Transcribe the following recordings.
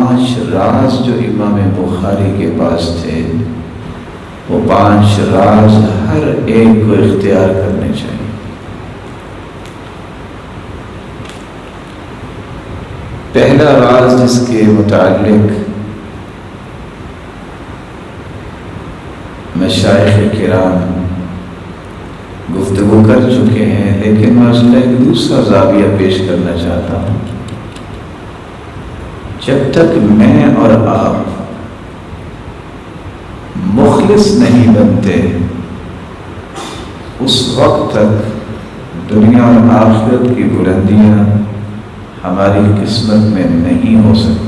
5 راز جو امام بخاری کے پاس تھے، وہ 5 راز ہر ایک کو اختیار کرنے چاہیے۔ پہلا راز جس کے متعلق مشائخ کرام گفتگو کر چکے ہیں، لیکن میں اس کا ایک دوسرا زاویہ پیش کرنا چاہتا ہوں۔ جب تک میں اور آپ مخلص نہیں بنتے، اس وقت تک دنیا اور آخرت کی بلندیاں ہماری قسمت میں نہیں ہو سکتی۔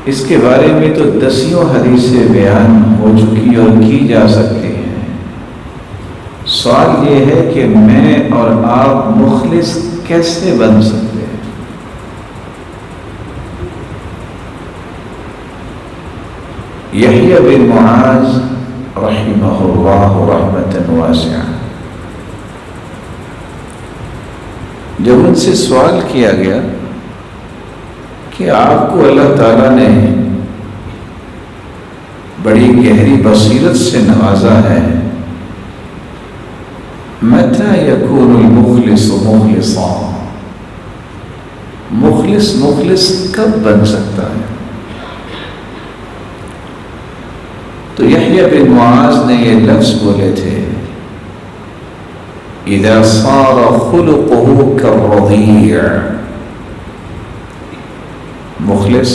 اس کے بارے میں تو 10 حدیثیں بیان ہو چکی اور کی جا سکتی ہیں۔ سوال یہ ہے کہ میں اور آپ مخلص کیسے بن سکتے ہیں؟ یحییٰ بن معاذ رحمہ اللہ رحمۃ واسعہ، جب ان سے سوال کیا گیا کہ آپ کو اللہ تعالیٰ نے بڑی گہری بصیرت سے نوازا ہے، متى يكون المخلص مخلصا، مخلص کب بن سکتا ہے؟ تو یحییٰ بن معاذ نے یہ لفظ بولے تھے، اذا صار خلقه كالرضيع، مخلص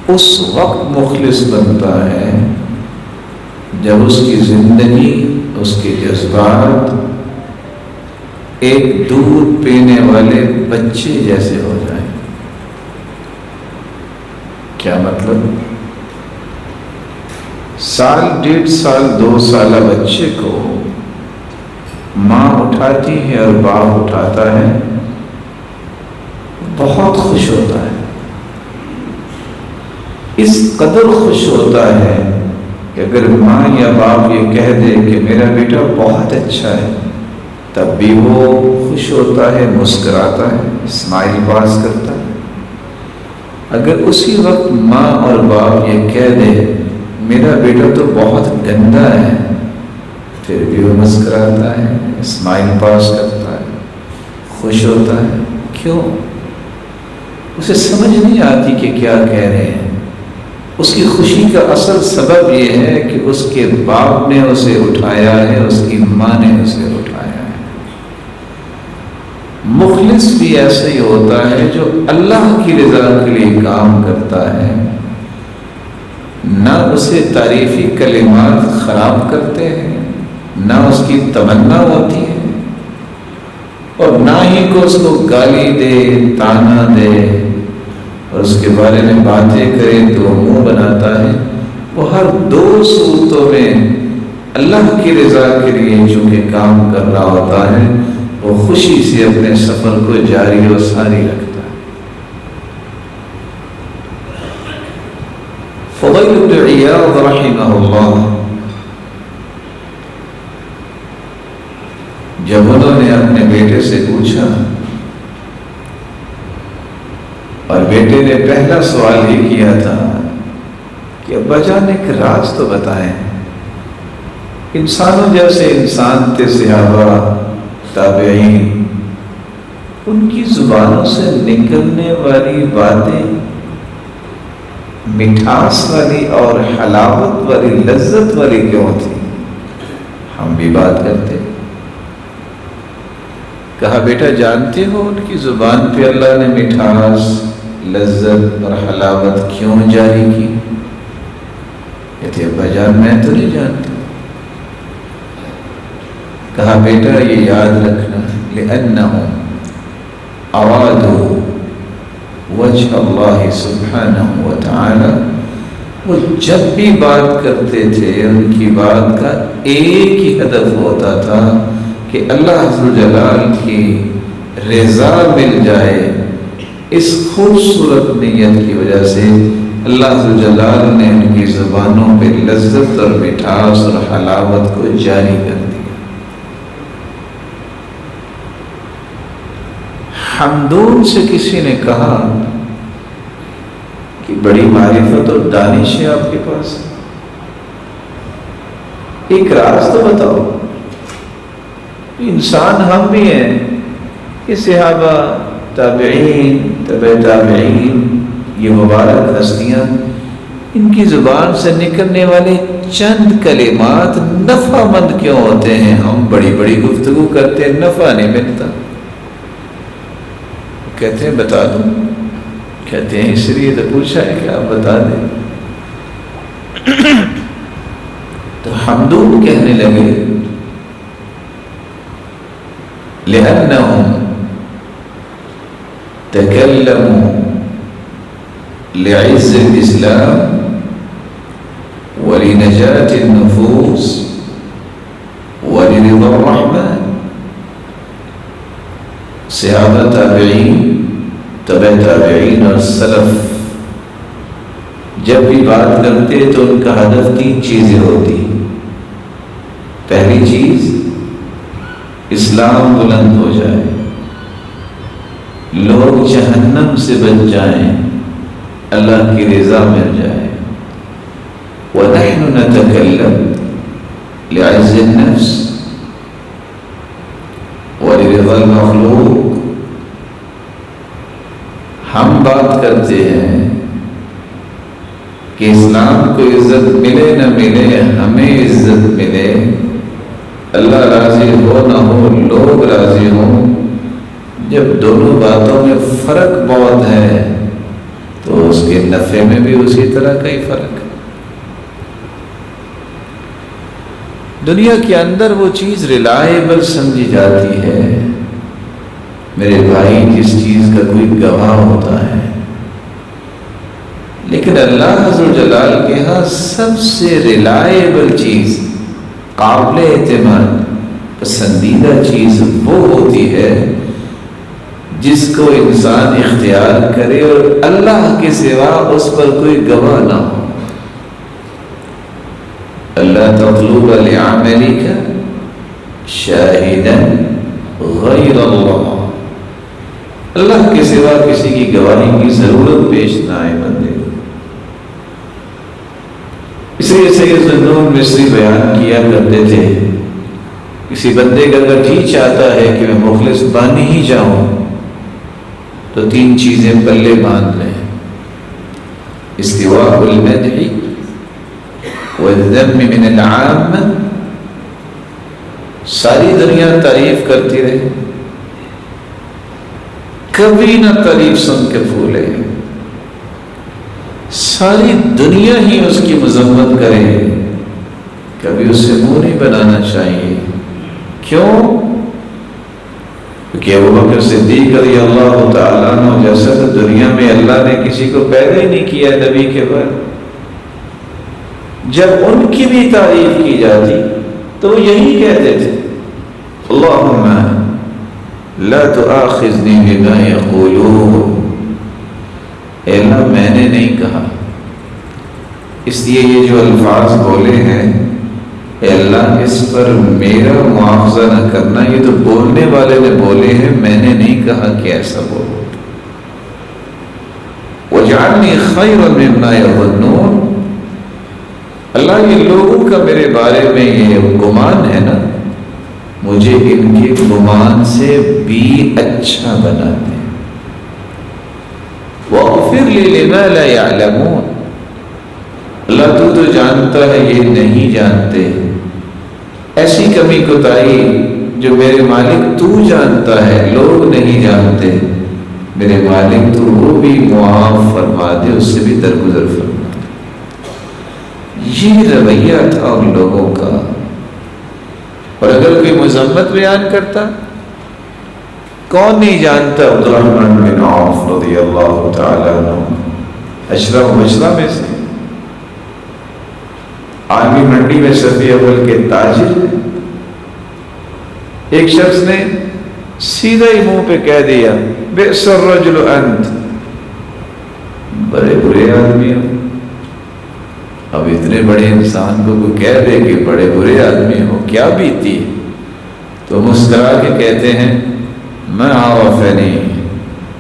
اس وقت مخلص بنتا ہے جب اس کی زندگی، اس کے جذبات ایک دودھ پینے والے بچے جیسے ہو جائیں۔ کیا مطلب؟ 1 1.5 سال 2 سالہ بچے کو ماں اٹھاتی ہے اور باپ اٹھاتا ہے، بہت خوش ہوتا ہے، اس قدر خوش ہوتا ہے کہ اگر ماں یا باپ یہ کہہ دے کہ میرا بیٹا بہت اچھا ہے، تب بھی وہ خوش ہوتا ہے، مسکراتا ہے، اسمائل پاس کرتا ہے۔ اگر اسی وقت ماں اور باپ یہ کہہ دے میرا بیٹا تو بہت گندا ہے، پھر بھی وہ مسکراتا ہے، اسمائل پاس کرتا ہے، خوش ہوتا ہے۔ کیوں؟ اسے سمجھ نہیں آتی کہ کیا کہہ رہے ہیں۔ اس کی خوشی کا اصل سبب یہ ہے کہ اس کے باپ نے اسے اٹھایا ہے، اس کی ماں نے اسے اٹھایا ہے۔ مخلص بھی ایسے ہی ہوتا ہے جو اللہ کی رضا کے لیے کام کرتا ہے، نہ اسے تعریفی کلمات خراب کرتے ہیں، نہ اس کی تمنا ہوتی ہے، اور نہ ہی کو اس کو گالی دے، تانا دے اور اس کے بارے میں باتیں کرے تو وہ منہ بناتا ہے۔ وہ ہر 2 صورتوں میں اللہ کی رضا کے لیے چونکہ کام کر رہا ہوتا ہے، وہ خوشی سے اپنے سفر کو جاری و ساری رکھتا ہے۔ فضیل بن عیاض رحمہ اللہ، جب انہوں نے اپنے بیٹے سے پوچھا، اور بیٹے نے پہلا سوال ہی کیا تھا کہ ابا جان ایک راز تو بتائیں۔ انسانوں جیسے انسان تھے صحابہ، تابعین، ان کی زبانوں سے نکلنے والی باتیں مٹھاس والی اور حلاوت والی، لذت والی کیوں تھی؟ ہم بھی بات کرتے۔ کہا بیٹا جانتے ہو ان کی زبان پہ اللہ نے مٹھاس، لذت اور حلاوت کیوں جاری کی؟ کہتے ابا جان میں تو نہیں جانتا۔ کہا بیٹا یہ یاد رکھنا، لأنہم ارادوا وجہ اللہ سبحانہ وتعالی، وہ جب بھی بات کرتے تھے ان کی بات کا ایک ہی ہدف ہوتا تھا کہ اللہ عز و جلال کی رضا مل جائے۔ اس خوبصورت نیت کی وجہ سے اللہ عز و جلال نے ان کی زبانوں پہ لذت اور مٹھاس اور حلاوت کو جاری کر دیا۔ حمدون سے کسی نے کہا کہ بڑی معرفت اور دانش ہے آپ کے پاس، ایک راز تو بتاؤ۔ انسان ہم بھی ہیں کہ صحابہ، تابعین، تبع تابعین، یہ مبارک ہستیاں، ان کی زبان سے نکلنے والے چند کلمات نفع مند کیوں ہوتے ہیں؟ ہم بڑی بڑی گفتگو کرتے ہیں، نفع نہیں ملتا۔ کہتے ہیں بتا دوں، کہتے ہیں اس لیے تو پوچھا ہے کہ آپ بتا دیں۔ تو حمدون کہنے لگے لأنهم تكلموا لعز الإسلام ولنجاة النفوس ولرضا الرحمن۔ صحابہ، تابعین، تبع تابعین اور سلف جب بھی بات کرتے تو ان کا ہدف 3 چیزیں ہوتی۔ پہلی چیز، اسلام بلند ہو جائے، لوگ جہنم سے بچ جائیں، اللہ کی رضا مل جائے۔ وَنَحْنُ نَتَكَلَّمْ لِعِزِّ النَّفْسِ وَلِرِضَى الْمَخْلُوقِ۔ ہم بات کرتے ہیں کہ اسلام کو عزت ملے نہ ملے، ہمیں عزت ملے، اللہ راضی ہو نہ ہو، لوگ راضی ہوں۔ جب دونوں باتوں میں فرق بہت ہے تو اس کے نفع میں بھی اسی طرح کا ہی فرق ہے۔ دنیا کے اندر وہ چیز ریلائبل سمجھی جاتی ہے میرے بھائی جس چیز کا کوئی گواہ ہوتا ہے، لیکن اللہ عز و جلال کے ہاں سب سے ریلائبل چیز، قابل اعتماد، پسندیدہ چیز وہ ہوتی ہے جس کو انسان اختیار کرے اور اللہ کے سوا اس پر کوئی گواہ نہ ہو۔ اللہ تطلب لعملک شاہدا غیر اللہ، اللہ کے سوا کسی کی گواہی کی ضرورت پیش نہ آئے بندے۔ اس لیے سید ذنون مصری بیان کیا کرتے تھے، کسی بندے کا اگر جی چاہتا ہے کہ میں مخلص بن ہی جاؤں تو 3 چیزیں پلے باندھ لیں: استواء المدح والذم من العامة۔ ساری دنیا تعریف کرتی رہے، کبھی نہ تعریف سن کے پھولے، ساری دنیا ہی اس کی مذمت کرے، کبھی اس سے منہ نہیں بنانا چاہیے۔ کیوں؟ کیونکہ ابوبکر صدیق رضی اللہ تعالیٰ عنہ جیسا تو دنیا میں اللہ نے کسی کو پیدا ہی نہیں کیا نبی کے بعد۔ جب ان کی بھی تعریف کی جاتی تو وہ یہی کہتے تھے: اللہم لا تؤاخذنی بما یقولون، اے اللہ میں نے نہیں کہا، اس لیے یہ جو الفاظ بولے ہیں اے اللہ اس پر میرا مواخذہ نہ کرنا، یہ تو بولنے والے نے بولے ہیں، میں نے نہیں کہا کہ ایسا بولو۔ وَاجْعَلْنِي خَيْرًا مِمَّا يَظُنُّونَ، اللہ یہ لوگوں کا میرے بارے میں یہ گمان ہے نا، مجھے ان کے گمان سے بھی اچھا بنا دے۔ وَاغْفِرْ لِي لِمَا لَا يَعْلَمُونَ، اللہ تو جانتا ہے یہ نہیں جانتے، ایسی کمی کوتاہی جو میرے مالک تو جانتا ہے، لوگ نہیں جانتے، میرے مالک تو وہ بھی معاف فرما دے، اس سے بھی درگزر فرما دے۔ یہ رویہ تھا ان لوگوں کا۔ اور اگر کوئی مذمت بیان کرتا، کون نہیں جانتا عبد الرحمن بن عوف رضی اللہ تعالیٰ عنہ، اشرف مشرف میں سے، عالمی منڈی میں صفی اول کے تاجر ہیں۔ ایک شخص نے سیدھا ہی منہ پہ کہہ دیا: بئس الرجل انت، بڑے برے آدمی ہو۔ اب اتنے بڑے انسان کو کوئی کہہ دے کہ بڑے برے آدمی ہو، کیا بیتی؟ تو مسکرا کے کہتے ہیں: میں عرفنی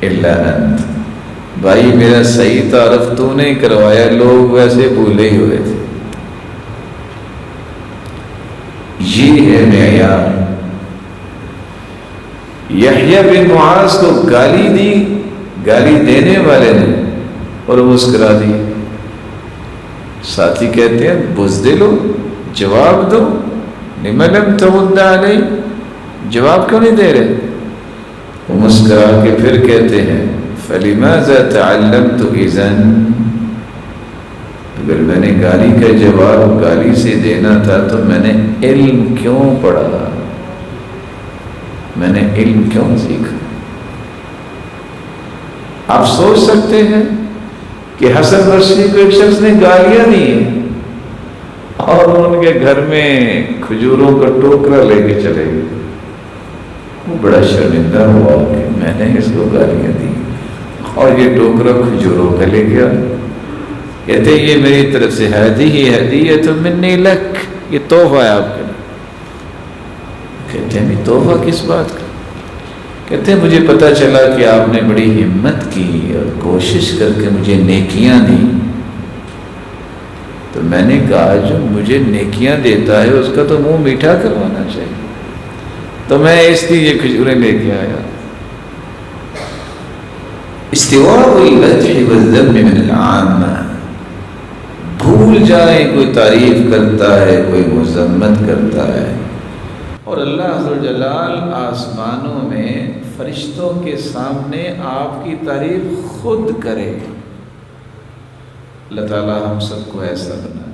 الا انت، بھائی میرا صحیح تعارف تو نہیں کروایا، لوگ ویسے بھولے ہی ہوئے تھے. یہ ہے معیار. یحییٰ بن معاذ کو گالی دی، گالی دینے والے نے، اور مسکرا دی. ساتھی کہتے ہیں بزدلو، جواب دو. لم لم ترد علی، جواب کیوں نہیں دے رہے؟ وہ مسکرا کے پھر کہتے ہیں فلماذا تعلمت اذن، اگر میں نے گالی کا جواب گالی سے دینا تھا تو میں نے علم کیوں پڑھا، میں نے علم کیوں سیکھا؟ آپ سوچ سکتے ہیں کہ حسن بصری کو ایک شخص نے گالیاں دی ہیں اور ان کے گھر میں کھجوروں کا ٹوکرا لے کے چلے گئے. وہ بڑا شرمندہ ہوا کہ میں نے اس کو گالیاں دی اور یہ ٹوکرا کھجوروں کا لے گیا. کہتے ہیں یہ میری طرف سے ہدیۃ منی لک، یہ تحفہ ہے آپ کے لیے. کہتے ہیں یہ تحفہ کس بات کا؟ کہتے ہیں مجھے پتہ چلا کہ آپ نے بڑی ہمت کی اور کوشش کر کے مجھے نیکیاں دی، تو میں نے کہا جو مجھے نیکیاں دیتا ہے اس کا تو منہ میٹھا کروانا چاہیے، تو میں اس لیے یہ کھجوریں لے کے آیا. استواء المدح والذم من العامہ، بھول جائیں کوئی تعریف کرتا ہے کوئی مذمت کرتا ہے، اور اللہ ذوالجلال آسمانوں میں فرشتوں کے سامنے آپ کی تعریف خود کرے. اللہ تعالی ہم سب کو ایسا بنا.